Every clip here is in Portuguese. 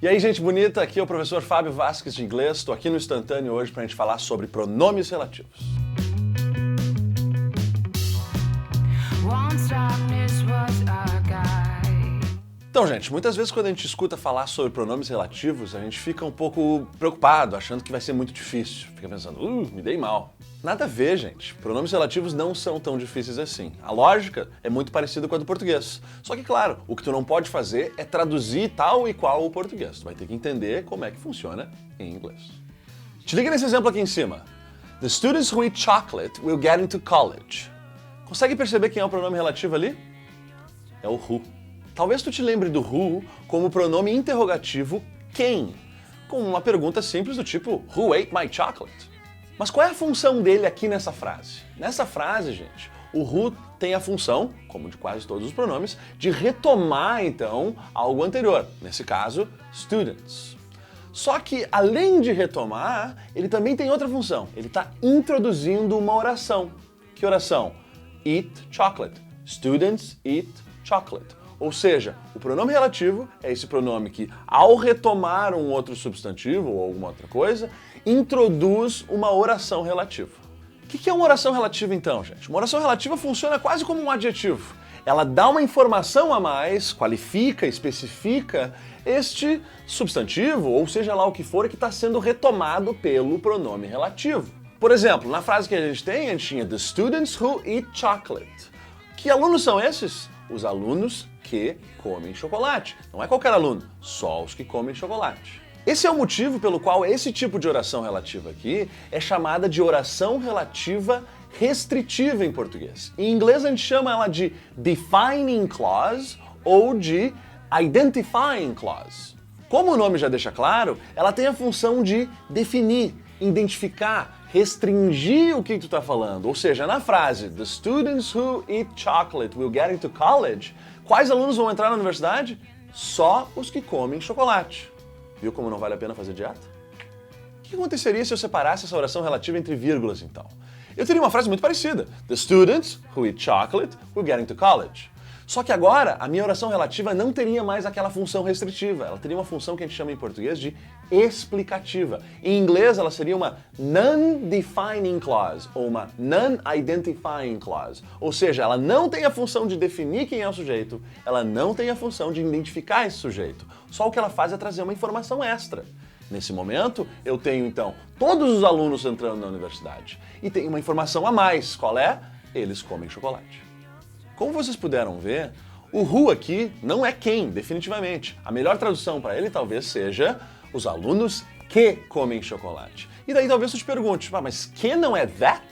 E aí, gente bonita, aqui é o professor Fábio Vasques de inglês. Estou aqui no Instantâneo hoje para a gente falar sobre pronomes relativos. Então, gente, muitas vezes quando a gente escuta falar sobre pronomes relativos, a gente fica um pouco preocupado, achando que vai ser muito difícil. Fica pensando, me dei mal. Nada a ver, gente. Pronomes relativos não são tão difíceis assim. A lógica é muito parecida com a do português. Só que, claro, o que tu não pode fazer é traduzir tal e qual o português. Tu vai ter que entender como é que funciona em inglês. Te liga nesse exemplo aqui em cima. The students who eat chocolate will get into college. Consegue perceber quem é o pronome relativo ali? É o who. Talvez tu te lembre do who como pronome interrogativo quem, com uma pergunta simples do tipo Who ate my chocolate? Mas qual é a função dele aqui nessa frase? Nessa frase, gente, o who tem a função, como de quase todos os pronomes, de retomar, então, algo anterior. Nesse caso, students. Só que, além de retomar, ele também tem outra função. Ele está introduzindo uma oração. Que oração? Eat chocolate. Students eat chocolate. Ou seja, o pronome relativo é esse pronome que, ao retomar um outro substantivo ou alguma outra coisa, introduz uma oração relativa. O que é uma oração relativa então, gente? Uma oração relativa funciona quase como um adjetivo. Ela dá uma informação a mais, qualifica, especifica este substantivo, ou seja lá o que for, que está sendo retomado pelo pronome relativo. Por exemplo, na frase que a gente tinha The students who eat chocolate. Que alunos são esses? Os alunos que comem chocolate. Não é qualquer aluno, só os que comem chocolate. Esse é o motivo pelo qual esse tipo de oração relativa aqui é chamada de oração relativa restritiva em português. Em inglês a gente chama ela de defining clause ou de identifying clause. Como o nome já deixa claro, ela tem a função de definir, identificar, restringir o que tu está falando. Ou seja, na frase The students who eat chocolate will get into college, quais alunos vão entrar na universidade? Só os que comem chocolate. Viu como não vale a pena fazer dieta? O que aconteceria se eu separasse essa oração relativa entre vírgulas, então? Eu teria uma frase muito parecida. The students who eat chocolate will get into college. Só que agora, a minha oração relativa não teria mais aquela função restritiva. Ela teria uma função que a gente chama em português de explicativa. Em inglês, ela seria uma non-defining clause ou uma non-identifying clause. Ou seja, ela não tem a função de definir quem é o sujeito, ela não tem a função de identificar esse sujeito. Só o que ela faz é trazer uma informação extra. Nesse momento, eu tenho, então, todos os alunos entrando na universidade. E tem uma informação a mais. Qual é? Eles comem chocolate. Como vocês puderam ver, o who aqui não é quem, definitivamente. A melhor tradução para ele talvez seja os alunos que comem chocolate. E daí talvez tu te pergunte, mas que não é that?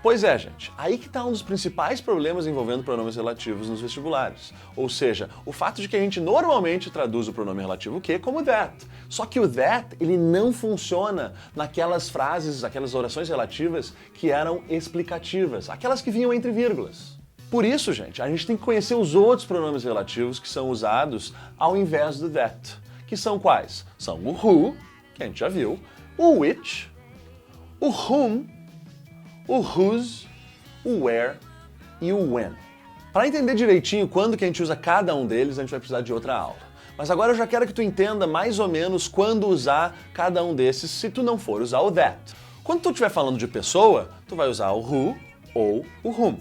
Pois é, gente, aí que está um dos principais problemas envolvendo pronomes relativos nos vestibulares. Ou seja, o fato de que a gente normalmente traduz o pronome relativo que como that. Só que o that, ele não funciona naquelas frases, aquelas orações relativas que eram explicativas, aquelas que vinham entre vírgulas. Por isso, gente, a gente tem que conhecer os outros pronomes relativos que são usados ao invés do that. Que são quais? São o who, que a gente já viu, o which, o whom, o whose, o where e o when. Para entender direitinho quando que a gente usa cada um deles, a gente vai precisar de outra aula. Mas agora eu já quero que tu entenda mais ou menos quando usar cada um desses se tu não for usar o that. Quando tu estiver falando de pessoa, tu vai usar o who ou o whom.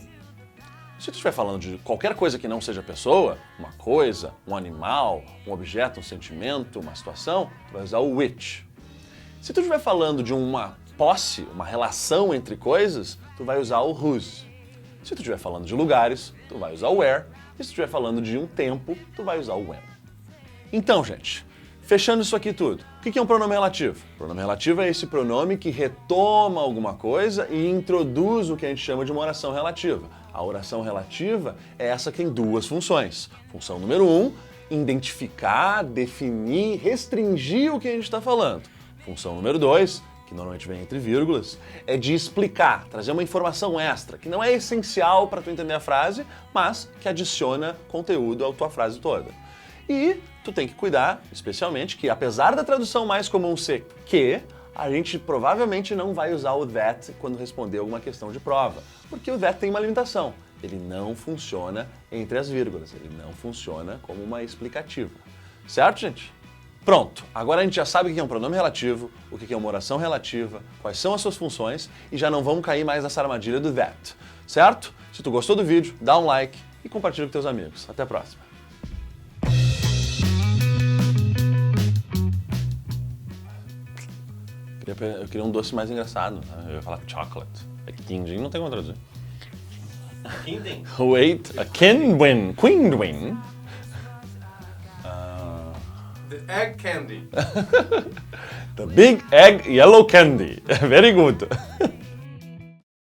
Se tu estiver falando de qualquer coisa que não seja pessoa, uma coisa, um animal, um objeto, um sentimento, uma situação, tu vai usar o which. Se tu estiver falando de uma posse, uma relação entre coisas, tu vai usar o whose. Se tu estiver falando de lugares, tu vai usar o where. E se tu estiver falando de um tempo, tu vai usar o when. Então, gente, fechando isso aqui tudo, o que é um pronome relativo? O pronome relativo é esse pronome que retoma alguma coisa e introduz o que a gente chama de uma oração relativa. A oração relativa é essa que tem duas funções. Função número 1, identificar, definir, restringir o que a gente está falando. Função número 2, que normalmente vem entre vírgulas, é de explicar, trazer uma informação extra, que não é essencial para tu entender a frase, mas que adiciona conteúdo à tua frase toda. E tu tem que cuidar, especialmente, que apesar da tradução mais comum ser que, a gente provavelmente não vai usar o that quando responder alguma questão de prova, porque o that tem uma limitação. Ele não funciona entre as vírgulas, ele não funciona como uma explicativa. Certo, gente? Pronto, agora a gente já sabe o que é um pronome relativo, o que é uma oração relativa, quais são as suas funções e já não vamos cair mais nessa armadilha do that, certo? Se tu gostou do vídeo, dá um like e compartilha com teus amigos. Até a próxima. Eu queria um doce mais engraçado, né? Eu ia falar chocolate. É que quindim não tem como traduzir. Quindim. Wait, a quinwin. Quinwin. The egg candy. The big egg yellow candy. Very good.